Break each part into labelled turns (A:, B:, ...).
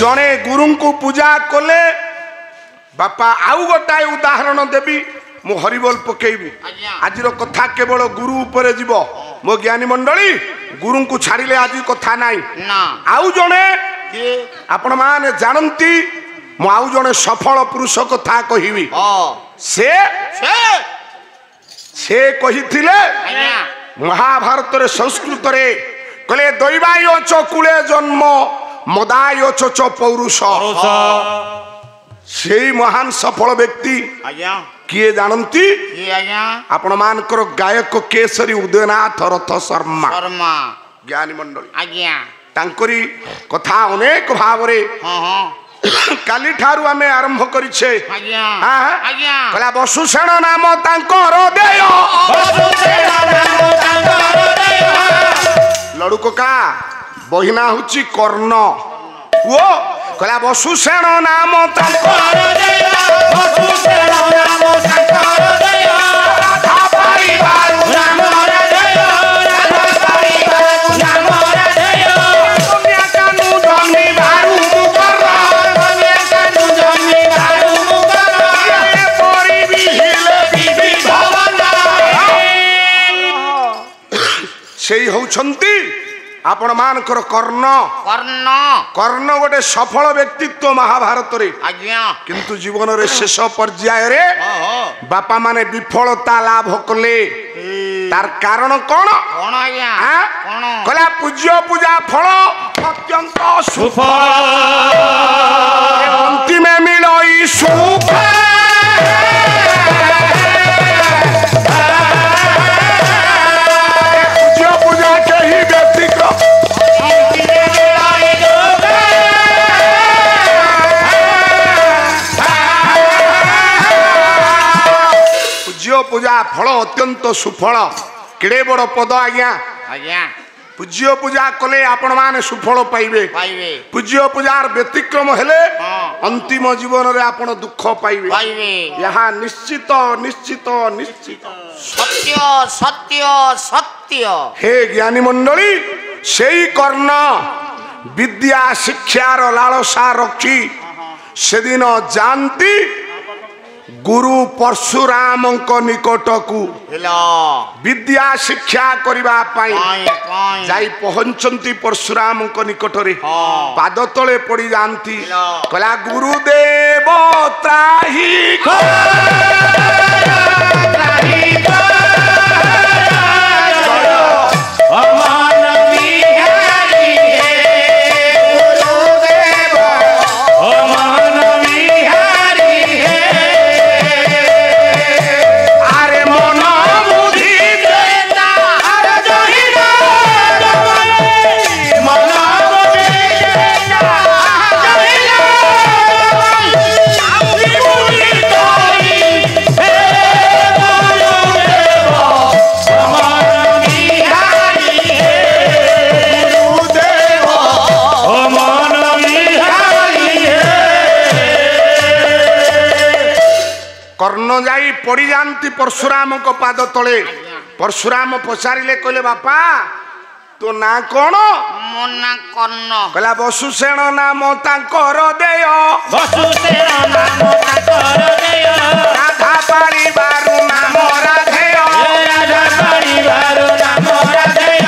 A: जड़े गुरु को पूजा कले बापा आउ गोटाए उदाहरण देवी मु हरिबोल पकेबी आज कथा केवल गुरु उपरे जीव मो ज्ञानी मंडली गुरु को छाड़िले आज कथा नाई आउ जड़े आपण माने जानती मु आउ जड़े सफल पुरुष कथा कहबी से कहिथिले महाभारत रे संस्कृत रे कले दैवाय चकुले जन्म मदाय च पौरुष से महान सफल व्यक्ति किए जानती आपण मानकर गायक केसरी उदयनाथ रथ शर्मा ज्ञानी मंडली तांकरी कथा अनेक भाव रे काली ठारू आमे आरंभ करिछे कला वसुसेन नाम तांकर देय लडू कोका बहिना हुची कर्ण वो कला वसुसेन नाम तांकर देय वसुसेन नाम तांकर देय राधा परिवार नाम देय राधा परिवार नाम देय कन्या कानु जन्मी बारू मुकरा कन्या कानु जन्मी बारू मुकरा ये परी बिहिले बिबि भवना सेई होउछंती आपण मानकर कर्ण कर्ण कर्ण गोटे सफल व्यक्तित्व महाभारत रे किंतु जीवन रे शेष पर्याय रे बापा माने विफलता लाभ कले तार कारण कौन कला पूज्य पूजा फल अत्यंत सुफल अंतिम मिलई सुख पूज्य पूजा के ही व्यतिक्रम पूजा फल अत्यंत सुफल केड़े बड़ पद आज्ञा पूज्य पूजा कले आपण माने सुफल पाइबे पूज्य पूजार व्यतिक्रम हेले अंतिम जीवन रे आपण दुख पाइबे यहाँ निश्चित निश्चित निश्चित
B: सत्य सत्य सत्य
A: हे ज्ञानी मंडली सेई कर्ण विद्या शिक्षार लालसा रखी सेदिन जानती गुरु परशुराम निकट को विद्या शिक्षा करबा पाई जाई पहुंचंती परशुराम निकट रे पाद तले पड़ी जानती कला गुरुदेव त्राही कर्ण जाई पड़ी जानती परशुराम को पाद तले परशुराम पचारिले कहले बापा तो ना कौन
B: मो ना कर्ण
A: कहला वसुसेन नाम तांकर देय
B: वसुसेन नाम तांकर देय
A: राधा परिवार नाम राधेय
B: राधा परिवार नाम राधेय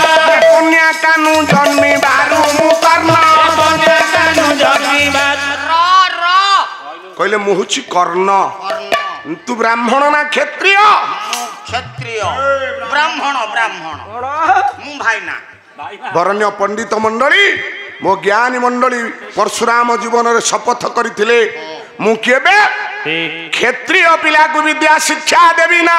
A: कन्या कानु जन्मी बारू मुकर्ण
B: कन्या कानु जन्मी बारू
A: कहले मुहुची कर्ण तू ब्राह्मण ना क्षत्रिय
B: क्षत्रिय ब्राह्मण ब्राह्मण मु भाई ना
A: बरण्य पंडित मंडली मो ज्ञानी मंडली परशुराम जीवन रे शपथ करथिले मु केबे क्षत्रिय पिला को विद्या शिक्षा देबी ना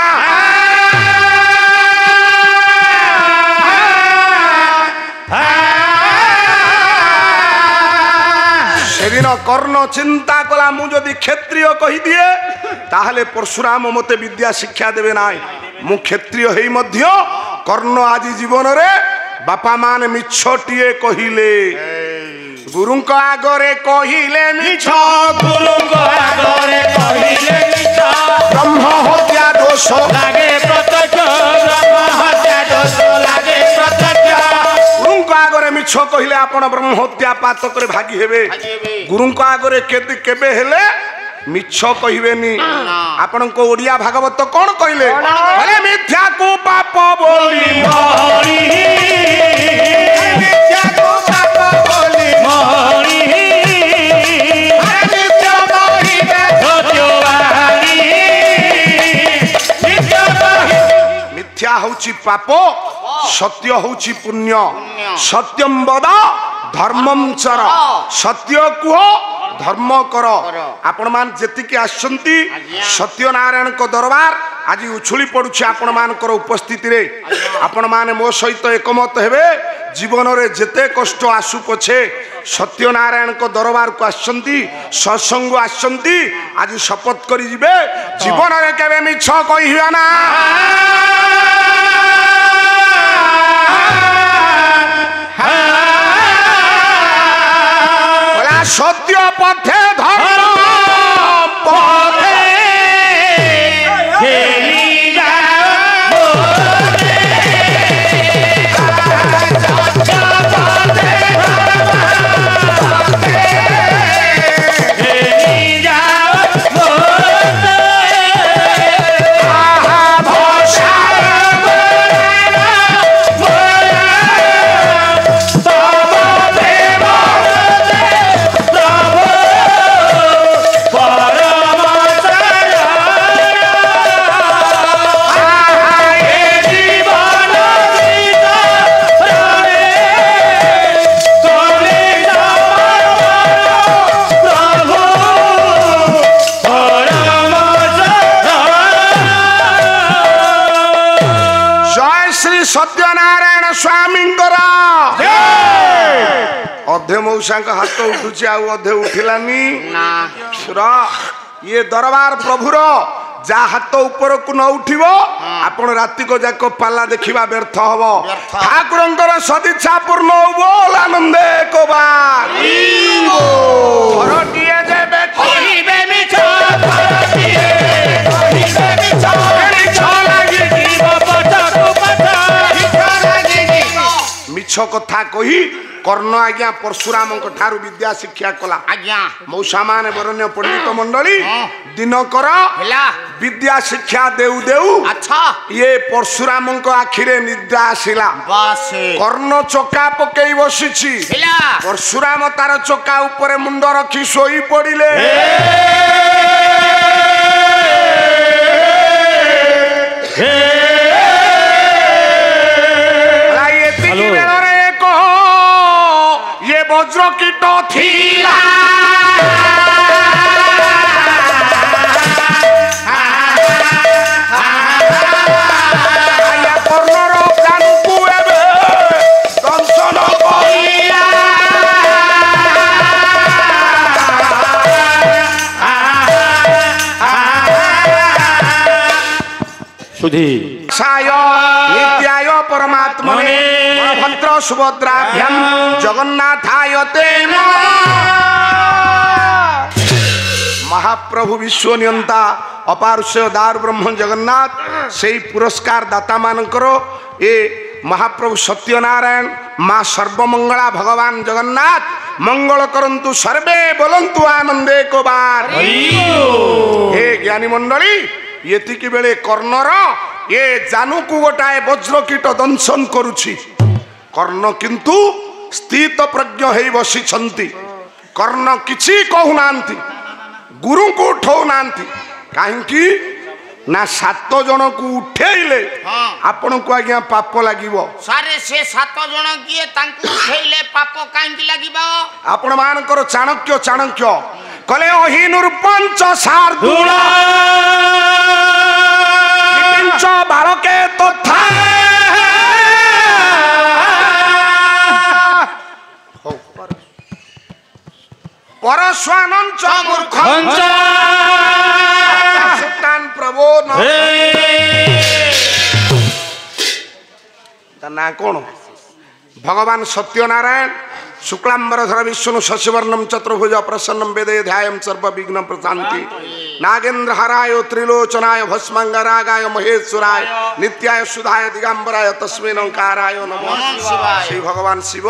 A: सेदिन कर्ण चिंता कला मु जदि क्षत्रिय कहि दिए ताहले परशुराम मते विद्या शिक्षा देबे नाय मु क्षत्रिय हेई मध्य कर्ण आज जीवन रे बापा मान मिछटिए कहिले गुरु को आगरे कहिले मिछ
B: गुरु को आगरे कहिले मिछ
A: ब्रह्म हत्या दोष
B: लागे प्रत्यक्ष ब्रह्म हत्या दोष लागे प्रत्यक्ष
A: गुरु को आगरे मिछ कहले आपण ब्रह्म हत्या पातक भागी हेबे गुरु आगे केबे हेले मिछ कहबेनी आपण को ओडिया भागवत कौन कहले अरे मिथ्या को पाप बोली
B: मोहरी मिथ्या को पाप बोली मोहरी अरे मिथ्या मोही सत्यवादी
A: मिथ्या होची पाप सत्य होची पुण्य सत्यम वद धर्मम चर सत्य कुह धर्म कर आपण मान जेतिके आसंती सत्यनारायण को दरबार आज उछुली पड़ुछि आपण मान कर उपस्थिति रे आपण माने मो सहित एकमत हेबे जीवन रे जेते कष्ट आसु पछे सत्यनारायण को दरबार को आसंती सत्संग आसंती आज शपथ करि जिबे जीवन रे केबे मिछ कहिबा ना सत्य पथे धर्म पथे
B: खेली जाओ खेली जाओ
A: सत्यनारायण स्वामी अधे मौसा हाथ उठुची अधे उठिलानी ये दरबार प्रभुर जा हाथ ऊपर को न उठिबो आपण राति को जाक पाला देखिबा व्यर्थ हबो ठाकुरंकर सदिच्छा पूर्ण होबो आनंदे को बार हरटिए जेबे
B: कहिबे मिछ कहिबे मिछ मिछ लागि जीव पछको
A: मिछ कथा कही कर्ण आज्ञा परशुराम ठारू विद्या शिक्षा कला
B: आज्ञा
A: मौसा माने वरण्य पंडित मंडली दिन कर विद्या शिक्षा देउ देउ
B: अच्छा
A: ये परशुराम आखिरे निद्रा आसिला कर्ण चोका पकई बसिछि परशुराम तार चोका ऊपर मुंड रखी सोई पड़िले वज्र कीट थिला कर्णर प्राणକୁ ଏବେ ଦଂଶନ କରିଲା
B: सुधी
A: साय नित्याय परमात्मने भद्र सुभद्राभ्याम जगन्नाथाय ते महाप्रभु विश्वनियंता अपारुष्य दार ब्रह्म जगन्नाथ से पुरस्कार दाता मानकर ए महाप्रभु सत्यनारायण माँ सर्वमंगला भगवान जगन्नाथ मंगल करंतु सर्वे बोलंतु आनंदे को बार हे ज्ञानी मंडली येतिकी बेले कर्णर ये जानू को गोटाए वज्र कीट दंशन करुछि कर्ण किंतु स्थित प्रज्ञ हेई बसिछंती कर्ण किछि कहूनांती गुरु को उठाऊ नांती काहेकि ना 7 जन को उठेइले आपण को आज्ञा पाप लागिवो
C: सारे से 7 जन किए तांकु उठेइले पाप काहेकि लागिबो
A: आपण मानकर चाणक्य चाणक्य कले अहिनुर पंच शार्दूला पंच बालके तथा परस्वानन च मूर्खंच सुतान प्रभो न तना कोन भगवान सत्यनारायण शुक्लांबर धर विष्णु शशिवर्णम चतुर्भुज प्रसन्नम वेदे ध्यायम सर्व विघ्न प्रशांति नागेंद्र हराय त्रिलोचनाय भस्मांगरागाय महेश्वराय नित्याय सुधाय दिगंबराय तस्मै ओंकाराय नमः शिवाय। श्री भगवान शिव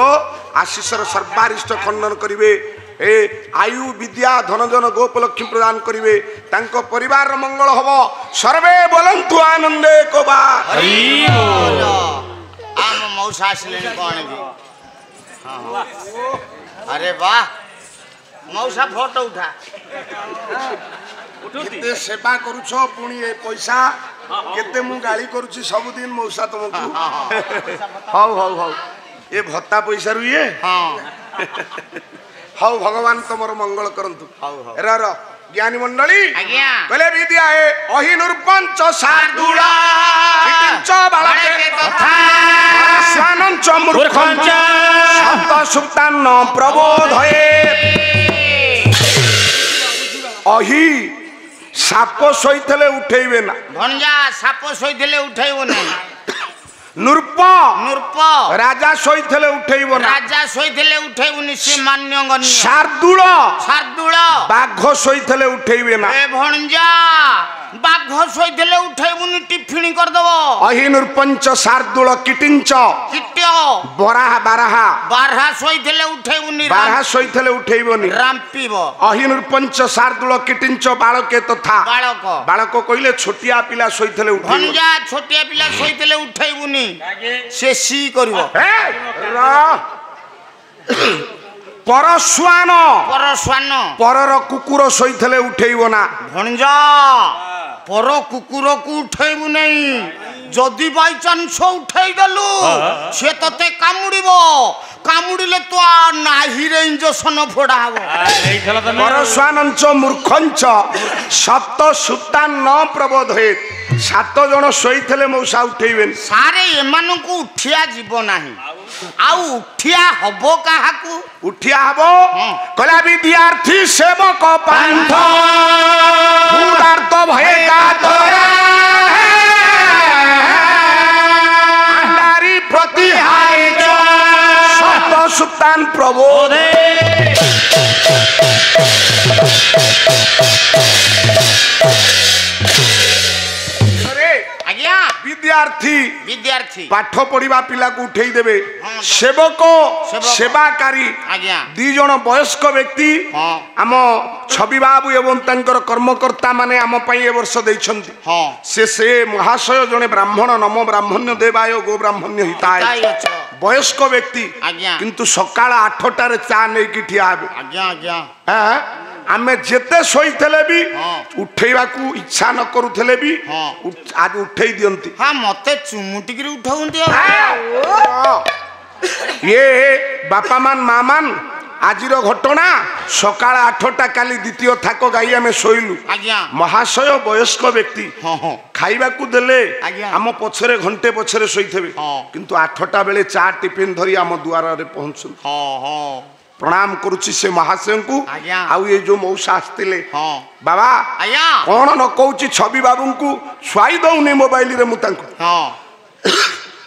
A: आशीषर सर्वारिष्ट खंडन करिवे ए आयु विद्या धनजन गोपलक्ष्मी प्रदान करिवे तांको परिवार रो मंगल हबो सर्वे बोलंतु आनंदे को बात
B: हरि बोल।
C: आम मौसा आसलेनी कोन की हां अरे वाह मौसा फोटो उठा
A: केते सेवा करूछो पुणी ए पैसा केते मु गाली करूछि सब दिन मौसा तुमको हौ हौ हौ ए भत्ता पैसा रु ये
C: हां
A: हौ भगवान तमर मंगल करंतु
C: हौ हौ
A: र ज्ञानी मंडली
C: आज्ञा
A: कहले विद्या ए अहिनुर पंच शार्दूला किंच बालके
C: तथा
A: स्वानंच मूर्खंच सप्त सुप्तान प्रबोधये अहि साप सहितले उठेइबे ना
C: भंजा साप सहितले उठाइबो नै
A: नूर्प
C: नूर्प
A: राजा सहितले उठेइबो ना
C: राजा सहितले उठाइबो नि से मान्यगण्य
A: शार्दूल
C: शार्दूल
A: बाघ सहितले उठेइबे ना
C: ए भंजा बाघ सहितले उठाइबो नि टिफिनी कर दबो
A: अहिनुर पंच शार्दूल किटिंच
C: किट्यो
A: बराह बाराह
C: बारहा सहितले उठाइबो नि
A: बारह सहितले उठेइबो नि
C: रामपीबो
A: अहिनुर पंच शार्दूल किटिंच बालके तथा
C: बालक
A: बालक कहिले छोटिया पिला सहितले उठेइबो
C: भंजा छोटिया पिला सहितले उठाइबो नि से सी करिवो
A: परस्वान
C: परस्वान
A: परर कुकुर सहितले उठेइबो ना
C: भंजा पर कुकुर को उठाइबु नहीं जदि बाई चांस उठाई दलु से तते कामुड़िबो कामुड़िले तो नाही रे इंजेक्शन फोड़ा हबो
A: परस्वानंच मूर्खंच सप्त सुता न प्रबोधये सात जन सहितले मौसा उठेइबेन
C: सारे एमान को उठिया जीव नाही आ उठिया हबो काहाकू
A: उठिया हबो कला विद्यार्थी सेवक पांथ उदार्थ भय का तोरा अंडारी प्रतिहाय सप्त सुतान प्रबोधे
C: आज्ञा
A: विद्यार्थी
C: विद्यार्थी
A: पाठ पढ़िबा पिला को उठेई देबे सेवक सेवाकारी
C: आज्ञा
A: दी जण वयस्क व्यक्ति आम छवि बाबू एवं तांकर कर्मकर्ता माने आम पई ए वर्ष दैछंती से महाशय जने ब्राह्मण नमो ब्राह्मण्य देवाय गो ब्राह्मण्य हिताय वयस्क व्यक्ति किंतु सकाळ 8टा रे चा नै कि ठिया हेबे
C: आज्ञा आज्ञा
A: आमे जेते सोईथले भी उठेइबा को इच्छा न करूथले भी आज उठेई दियंती
C: हां मते चुमुटी के उठाउंती
A: ये बापा मान मामान आजिर घटना सकाळ 8टा काली द्वितीय थाक गाई आमे सोइलु महाशय वयस्क व्यक्ति खाइबा को देले आम पछरे घंटे पछरे सोईथबे किंतु 8टा बेले चा टिफिन धरी आम दुआर रे पहुंचु प्रणाम करुची से महाशय को आउ ये जो मौसा आस्तिले बाबा कौन न कहूची छवि बाबू को स्वाई दउनी मोबाइल रे मु तांको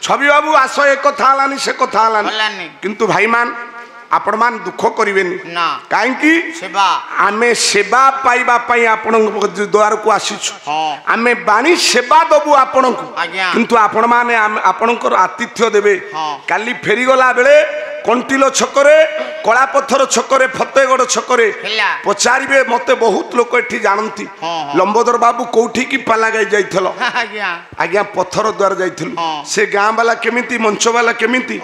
A: छवि बाबू आस एक कथा हलानी से कथा हलानी किंतु भाई मान आपण मान दुख करिवेनी काहे की सेवा आमे सेवा पाइबा पई आपण द्वार को आसीछु आमे बाणी सेवा दबु आपण को किंतु आपण माने आपणकर आतिथ्य देबे काली फेरी गला बेले कंटिलो छकरे कलापथर छकरे फतेगढ़ छकरे पचारिबे मते बहुत लोक एठी जानंती लंबोदर बाबू कोठी की पाला गई जाइथलो आज्ञा पत्थर द्वार जाइथलु से गां वाला केमिति मंच वाला केमिति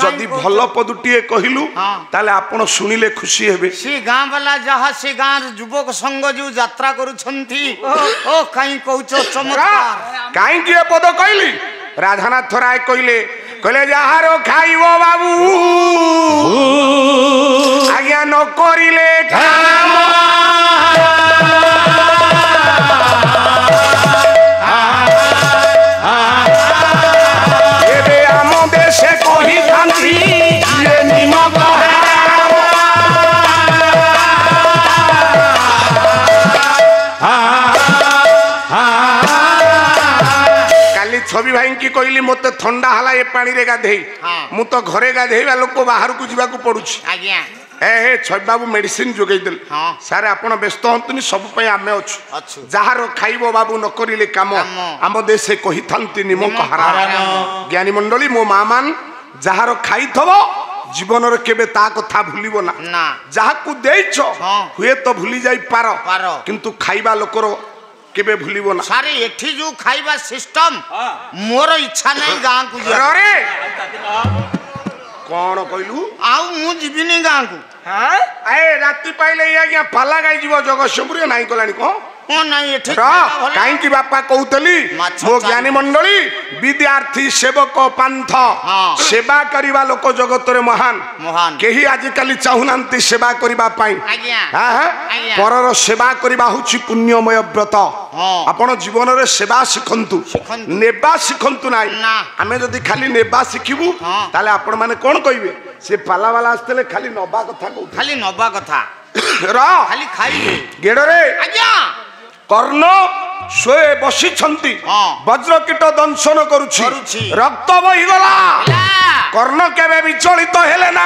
A: जदी भलो पदुटिए कहिलु ताले आपण सुनिले खुशी हेबे
C: से गां वाला जहा से गां युवक संग जो यात्रा करूछंती ओ काई कहउछो चमत्कार
A: काई के पद कहली राधानाथ राय कहले कहले जहारो खाइबो बाबू आज्ञा न करिले काम एबे आम देशे कहि थांती ये निमक छवि भाई की कहली मत ठंडा हला ए पानी रे गाधे मु तो घरे गाधेवा लोक बाहर को जीवा को पड़ुछि हे छय बाबू मेडिसिन जोगै देल
C: हाँ।
A: सारे आपण व्यस्त हंतुनी सब पय आमे
C: अच्छु।
A: अछु जहार खाइबो बाबू न करिले काम आम देशे कहिथांती निमक हराम ज्ञानी मंडली मो मामान जहार खाइथबो जीवन रे केबे ता कथा भूलिबो ना
C: ना
A: जहा को देइछ
C: हाँ।
A: हुए तो भूली जाई पारो
C: पारो।
A: किंतु खाइबा लोकर केबे भूलिबो ना
C: सारे एठी जो खाइबा सिस्टम मोर इच्छा नहीं गां को जा
A: अरे कौन कहलु
C: आउ मु जीविनी गां को
A: हां ए राती पाइले या पाला गाई जीव जगतसिंहपुर नाही कलानी को
C: ओ नहीं एठी
A: कहीं की बापा कहतली मो ज्ञानी मंडली विद्यार्थी सेवक पंथ
C: हाँ।
A: सेवा करिबा लोक जगत रे महान
C: महान
A: केही आज काली चाहुनांती सेवा करिबा पाई
C: आज्ञा
A: हां
C: आज्ञा।
A: परर सेवा करिबा हुची पुण्यमय व्रत
C: हाँ।
A: आपण जीवन रे सेवा सिखंतु
C: सिखंतु।
A: नेबा सिखंतु नाही
C: ना।
A: आमे जदी खाली नेबा सिखिबु
C: हाँ।
A: ताले आपण माने कोन कहिबे से पाला वाला आस्तले खाली नबा कथा कहू
C: खाली नबा कथा
A: रा
C: खाली खाइबे
A: गेडो रे
C: आज्ञा
A: कर्ण सोए बसी छंती
C: हाँ।
A: वज्रकीट दंशन करुछि
C: करुछि।
A: रक्त बही गला कर्ण केबे विचलित हेले ना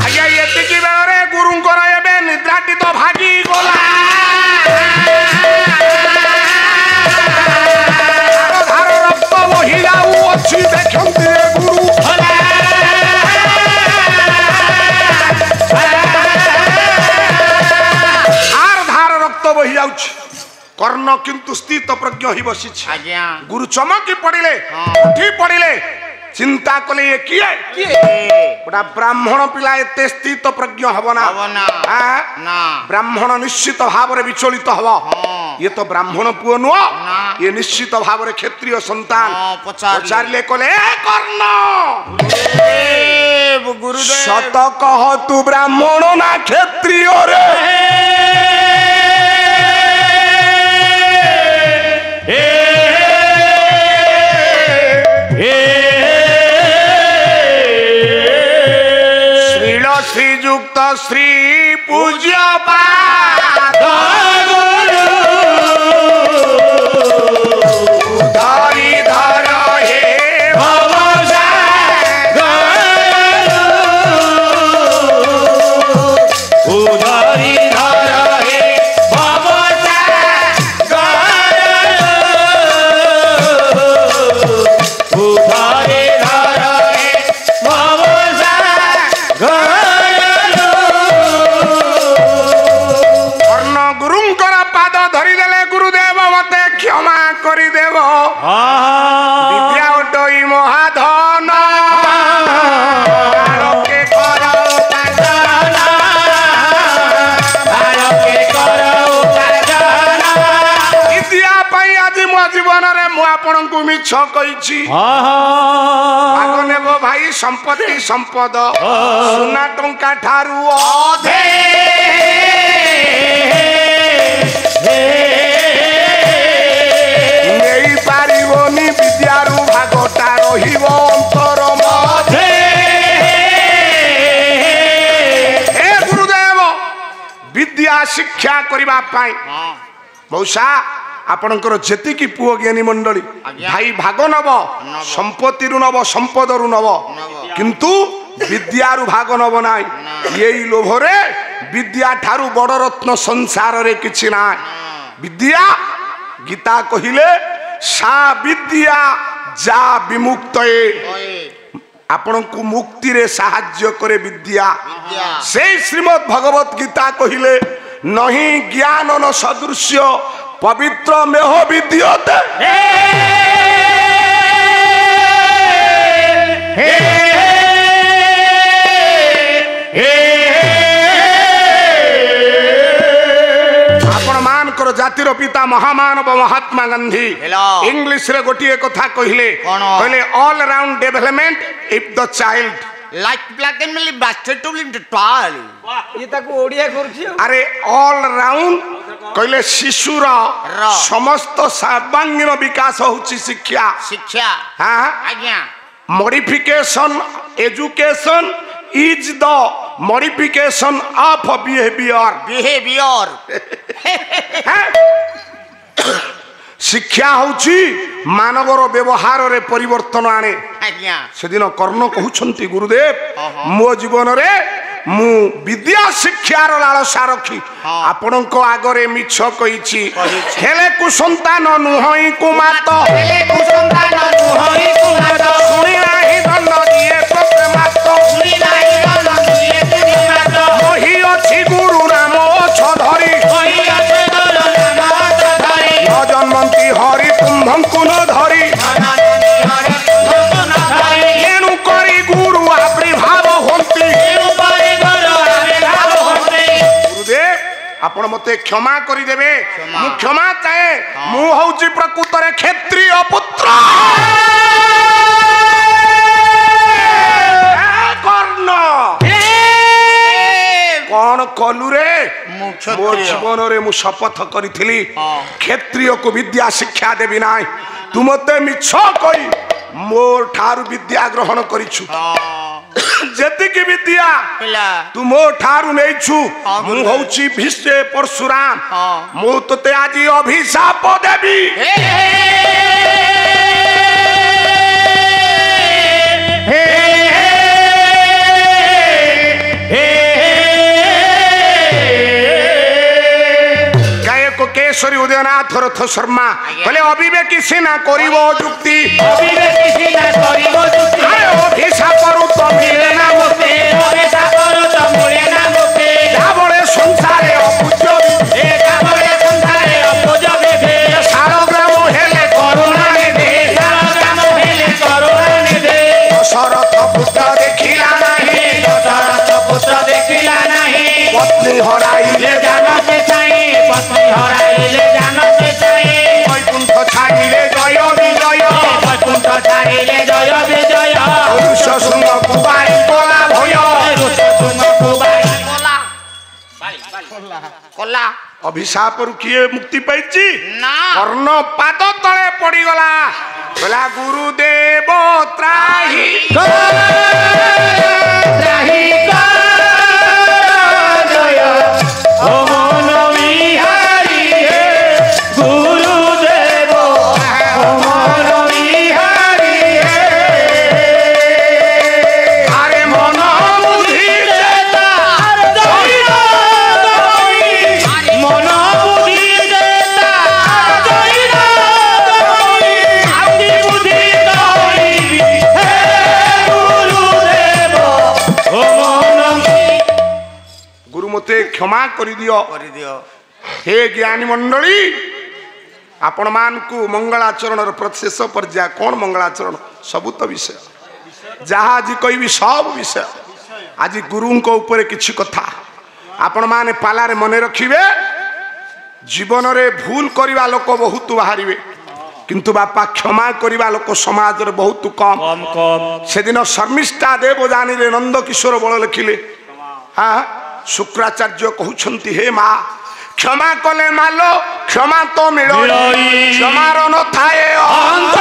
A: आया एतिकी बेरे गुरुंकर एबे निद्राटी तो भागी गला धार रक्त बही जाऊ अछि देखंती रे गुरु बही जाउछ कर्ण किंतु स्थित प्रज्ञ ही बसी
C: आज्ञा
A: गुरु चमकी पड़िले उठी पड़िले चिंता कले ये किए गोटा ब्राह्मण पिला एते स्थित प्रज्ञ हब ना
C: ना
A: ब्राह्मण निश्चित भाव रे विचलित हब ये तो ब्राह्मण पुओ नुआ ये निश्चित भाव रे क्षत्रिय संतान पचारले कले कर्ण
C: गुरुदेव
A: सत कह तू ब्राह्मण ना क्षत्रिय रे श्रीयुक्त श्री पूज्य उधारी धर हे
B: उधारी धर हे उधारी धर हे
A: गुरुंकर पाद धरी देले गुरुदेव मते क्षमा करी देव विद्या उडई महाधन के करो विद्या पाई आज मो जीवन रे मु आपन को मिछ कहिछि भाग नेबो भाई संपत्ति संपद सोना टंका ठारू अधे नहीं पारिबनी विद्यारू भागटा रहिब अंतर मधे हे गुरुदेव विद्या शिक्षा करिबा पाई मौसा आपणकर जेतिकी पुओ ज्ञानी मंडली भाई भाग नब संपत्ति नब संपद नब किंतु विद्यारू भाग नब नाई यही लोभरे विद्या ठारू बड़ रत्न संसार रे किछि ना विद्या गीता कहिले सा विद्या जा विमुक्तये आपण को मुक्ति रे साहाय्य करे विद्या से श्रीमद् भगवत गीता कहिले नहीं ज्ञान न सदृश्य पवित्र मेह विद्यते जातिर पिता महामानव महात्मा गांधी इंग्लिश रे गोटिए कथा कहिले कहले all around development if the child
C: like black and मिली बास्केटबॉल इन द टॉल
D: ये ताको ओडिया करछि
A: अरे ऑल अराउंड कहले शिशुर समस्त सर्वांगीण विकास होछि शिक्षा
C: शिक्षा
A: हां
C: आज्ञा
A: modification education is the modification of behavior शिक्षा होची मानवर व्यवहार रे परिवर्तन आने
C: आज्ञा
A: सेदिन कर्ण कहउछंती गुरुदेव मो जीवन रे मु विद्या शिक्षार लालसा रखी आपणक आगरे मिछ कहिछि हेले कुसंतान नुहई कुमात
B: हेले कुसंतान नुहई कुमात
A: सुनि नाही दंड दिए प्रमात
B: सुनि नाही दंड दिए प्रमात
A: मोहि अछि गुरु नाम छधरी
B: मोहि अछि गुरु नाम छधरी
A: जन्मंती हरि कुंभंकु न धरी
B: अनंती हरि कुंभंकु न धरी
A: एनु करी गुरु आविर्भाव होंती गुरुदेव आपण मते क्षमा करी देबे मु क्षमा चाहे मु होउची प्रकृत रे क्षत्रिय पुत्र कर्ण कौन कलु रे मो जीवन रे मु शपथ करिथिली क्षत्रिय को विद्या शिक्षा देबी नाय तू मते मिछ कहि मोर ठारु विद्या ग्रहण करिछु जति की विद्या तू मो ठारु नै छु मु होउची भीष्म परशुराम मु तते आजी अभिशाप देबी केशरी उदयनाथ रथ शर्मा बोले अविवेकी सेना करिवो जुक्ति
B: अविवेकी सेना करिवो जुक्ति
A: अरे अभिशाप रु तो मिले ना मुक्ति
B: अभिशाप रु तो मिले ना मुक्ति
A: जाबळे संसारे अपूज्य
B: ए जाबळे संसारे अपूज्य विधे
A: सारो ग्राम हेले करुणा निधि
B: सारो ग्राम हेले करुणा निधि
A: दशरथ पुत्र देखिला नाही
B: दशरथ पुत्र देखिला नाही
A: पत्नी हराइले
B: जानते चाहि पत्नी हराइले जानते चाहि
A: वैकुंठ छाड़िले जय विजय
B: वैकुंठ छाड़िले जय विजय
A: पुरुष सुन कुबाई कोला भय
B: पुरुष सुन कुबाई
C: कोला
A: अभिशाप रु किए मुक्ति पाइछि
C: ना
A: कर्ण पाद तले पड़ी गला बोला गुरुदेव त्राही
B: त्राही जय ओ मन विहारी हे गुरुदेव ओ मन विहारी हे
A: अरे मन बुद्धि
B: देता जय मन बुद्धि देता जय आदि बुद्धि कहिबी हे गुरुदेव ओ मन
A: गुरु मते क्षमा करि दियो हे ज्ञानी मंडली आपण मान को मंगलाचरण शेष पर्याय कौन मंगलाचरण सबू तो विषय जहाँ आज कहि सब विषय आज गुरु को ऊपर किछि कथा आपण माने पालारे मने रखिबे जीवन रे भूल करिवा लोक बहुत बाहरिबे किंतु बापा क्षमा करिवा लोक समाज रे बहुत कम से दिन शर्मिष्ठा देव जानी रे नंद किशोर बळ लिखिले हाँ शुक्राचार्य कहउछंती हे माँ क्षमा कले मालो क्षमा तो मिलो क्षमार न थाए अंत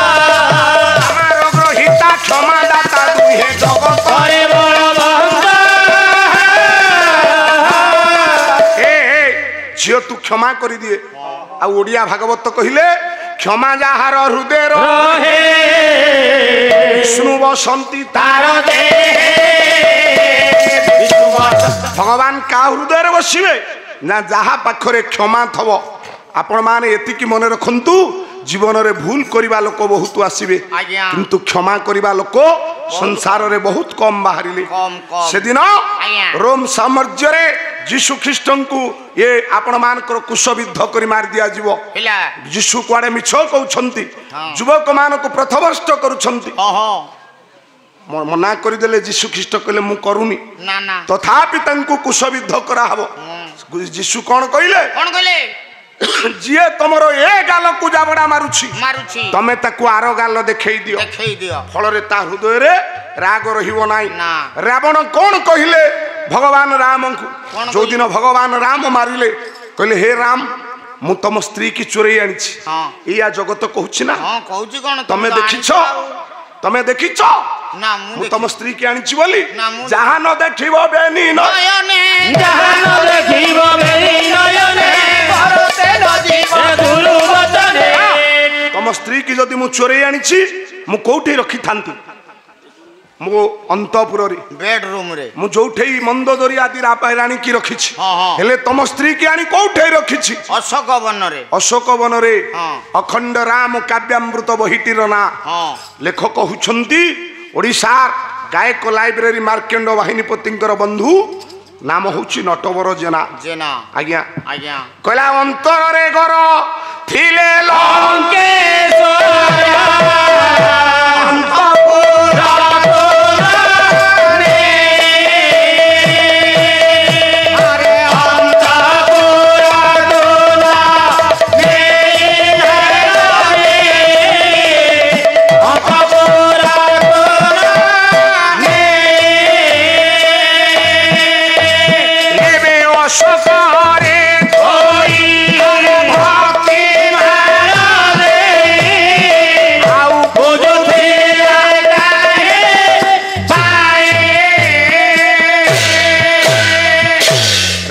A: हमारो ग्रहिता क्षमा दाता दुहे जगत
B: हरे बलवंत
A: हे झियो तू क्षमा करि दिए आ ओडिया भागवत कहिले क्षमा जाहार हृदय
B: रहे
A: विष्णु बसंती
B: तार दे
A: भगवान का हृदय बसवे ना जहा पाखरे क्षमा थब आपण माने एतिकी मन रखंतु जीवन रे भूल करिबा लोक बहुत आसीबे किंतु क्षमा करिबा लोक संसार रे बहुत कम बाहरिले से दिन रोम साम्राज्य रे जीशु ख्रीष्टन को ये आपण मानकर कुशविद्ध करी मार दिया जीवो जीशु कुआडे मिछ कहउछंती युवक मान को प्रथभ्रष्ट करूछंती मना कर देले जीशु ख्रीष्ट कहले मु करूनी तथापि तंकु कुशविद्ध करा हबो जीशु कोन कहले जिए तुमरो ए गाल को जाबड़ा मारुछि तमे ताकू आरो गाल देखै दियो फल रे ता हृदय रे राग रहिबो नाइ रावण कोन कहिले भगवान राम को जो दिन भगवान राम मारिले कहले हे राम मु तम स्त्री की चोरी आनिछि या जगत कहूछि ना
C: कहूछि कोन
A: तमे देखिछो
C: ନା
A: ମୁଁ ତମ ସ୍ତ୍ରୀ କି ଆଣିଛି ବୋଲି
C: ନା, ମୁଁ
A: ଯାହା ନ ଦେଖିବ ବେନି
C: ନୟନେ
B: ଯାହା ନ ଦେଖିବ ବେନି ନୟନେ
D: ଭରତେ ନ ଯିବ
B: ଏ ଗୁରୁ ବଚନେ
A: ତମ ସ୍ତ୍ରୀ କି ଯଦି ମୁଁ ଚୋରେଇ ଆଣିଛି ମୁଁ କୋଉଠି ରଖିଥାନ୍ତି ମୋ ଅନ୍ତପୁରରେ
C: ବେଡରୁମ ରେ
A: ମୁଁ ଯୋଉଠି ମନ୍ଦୋଦରୀ ଆଦି ରାଣୀକି ରଖିଛି
C: ହଁ, ହଁ।
A: ହେଲେ ତମ ସ୍ତ୍ରୀ କି ଆଣି କୋଉଠି ରଖିଛି
C: ଅଶୋକ ବନରେ
A: ଅଶୋକ ବନରେ
C: ହଁ।
A: ଅଖଣ୍ଡ ରାମ କାବ୍ୟାମୃତ ବହିଟିର ନାଁ
C: ହଁ
A: ଲେଖକ ହେଉଛନ୍ତି ଓଡ଼ିଶା ଗାୟକ ଲାଇବ୍ରେରୀ ମାର୍କେଣ୍ଡ ବାହିନୀପତିଙ୍କର ବନ୍ଧୁ ନାମ ହେଉଛି ନଟବର ଜେନା
C: ଜେନା
A: ଆଜ୍ଞା
C: ଆଜ୍ଞା
A: କହିଲା ଅନ୍ତରରେ ଗର ଥିଲେ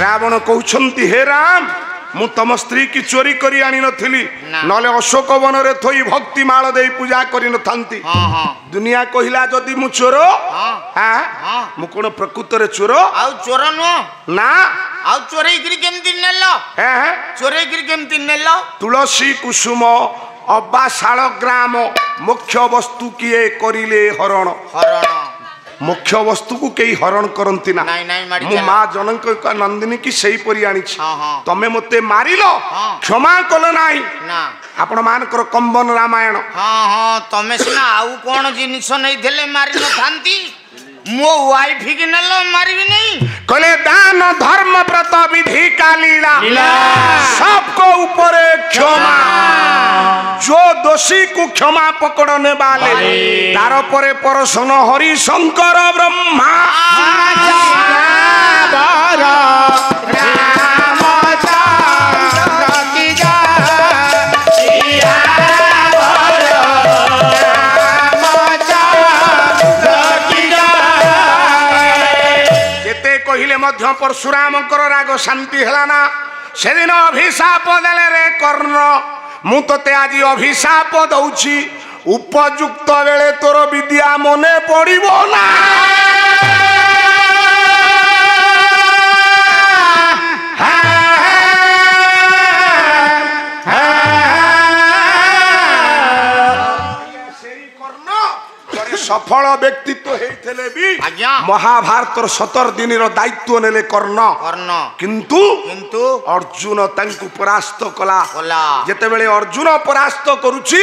A: ରାବଣ କହୁଛନ୍ତି ହେ ରାମ ମୁଁ ତମ ସ୍ତ୍ରୀ କି ଚୋରି କରି ଆଣି ନଥିଲି ନହେଲେ ଅଶୋକ ବନରେ ଥୋଇ ଭକ୍ତି ମାଳ ଦେଇ ପୂଜା କରିନଥାନ୍ତି
C: ହଁ ହଁ
A: ଦୁନିଆ କହିଲା ଯଦି ମୁଁ ଚୋର
C: ହଁ
A: ମୁଁ କଣ ପ୍ରକୃତରେ ଚୋର
C: ଆଉ ଚୋର ନୁହଁ
A: ନା
C: ଆଉ ଚୋରେଇକିରି କେମିତି ନେଲ ଚୋରେଇକିରି କେମିତି ନେଲ
A: ତୁଳସୀ କୁସୁମ ଅବା ଶାଳ ଗ୍ରାମ ମୁଖ୍ୟ ବସ୍ତୁ କିଏ କରିଲେ ହରଣ
C: ହରଣ
A: ମୁଖ୍ୟ ବସ୍ତୁକୁ କେହି ହରଣ କରନ୍ତି ନା
C: ନାଇଁ, ନାଇଁ, ମାଡ଼ି
A: ମୁଁ
C: ଚାଲ।
A: ମା ଜନକ ନନ୍ଦିନୀ କି ସେଇପରି ଆଣିଛି
C: ହଁ, ହଁ।
A: ତମେ ମତେ ମାରିଲ
C: ହଁ।
A: କ୍ଷମା କଲ ନାହିଁ
C: ନା
A: ଆପଣ ମାନଙ୍କର କମ୍ବନ ରାମାୟଣ
C: ହଁ ହଁ ତମେ ସିନା ଆଉ କଣ ଜିନିଷ ନେଇଥିଲେ ମାରି ନଥାନ୍ତି ମୋ ୱାଇଫ କି ନେଲ ମାରିବି नहीं
A: कहले दान धर्म व्रत विधि का लीला सबको ऊपर क्षमा जो दोषी को क्षमा पकड़ने वाले तार परे परसन हरि शंकर ब्रह्मा मध्य परशुरामकर राग शांति हेलाना से दिन अभिशाप देले रे कर्ण मु तते आज अभिशाप दउछि उपयुक्त बेले तोर विद्या मने पड़िबो ना सफल व्यक्तित्व हेइथले भी महाभारत 17 दिन दायित्व नेले कर्ण किंतु अर्जुन तांकु परास्त कला जेते बेले अर्जुन परास्त करूची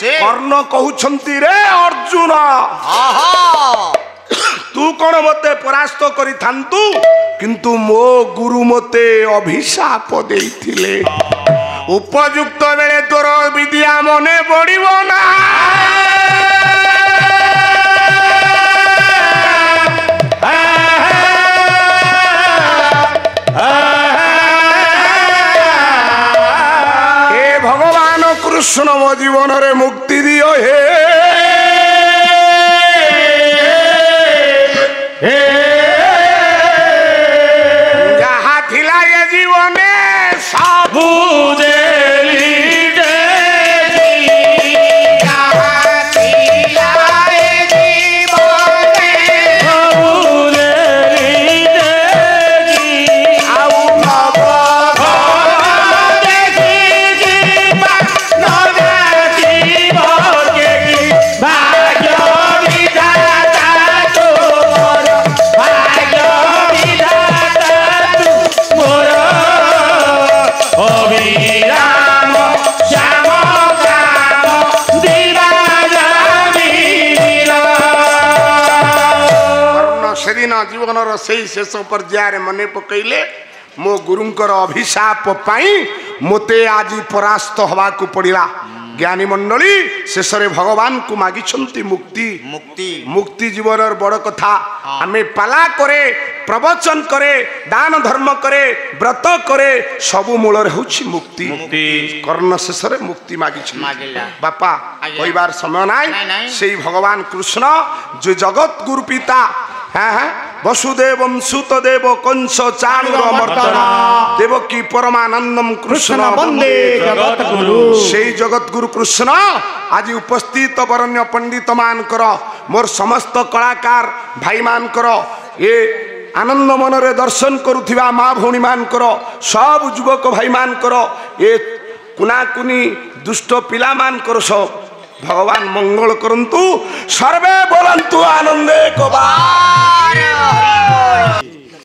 A: कर्ण कहउछंती रे अर्जुन तू कोन मते परास्त करि थांतु किंतु मो गुरु मते अभिशाप देइथिले उपयुक्त बेले तोर विद्या मने पड़िबो ना कृष्ण मो जीवन रे मुक्ति दियो हे जहाँ थिला ये जीवन सबू जीवन से शेष पर्याय मन पकईले मो गुरुंकर अभिशाप पाई मोते आज परास्त हवा को पड़ा ज्ञानी मंडली शेष भगवान को मागी मुक्ति मुक्ति मुक्ति जीवन बड़ कथा आमे पाला करे प्रवचन करे दान धर्म करे व्रत करे सबु मूल होछि मुक्ति कर्ण शेष रे मुक्ति मागी बापा कहबार समय नाई से भगवान कृष्ण जो जगत गुरु पिता वसुदेवम सुतदेव कंस चाणूरमर्दन देवकी परमानंदम कृष्ण वंदे जगत गुरु से जगत गुरु कृष्ण आज उपस्थित वरण्य पंडित मान कर मोर समस्त कलाकार भाई मान कर ये आनंद मन रे दर्शन करुथिबा माँ भौणी मान कर सब युवक भाई मान कर ये कुनाकुनी दुष्ट पिला मान कर सब भगवान मंगल करंतु सर्वे बोलंतु आनंदे को बा।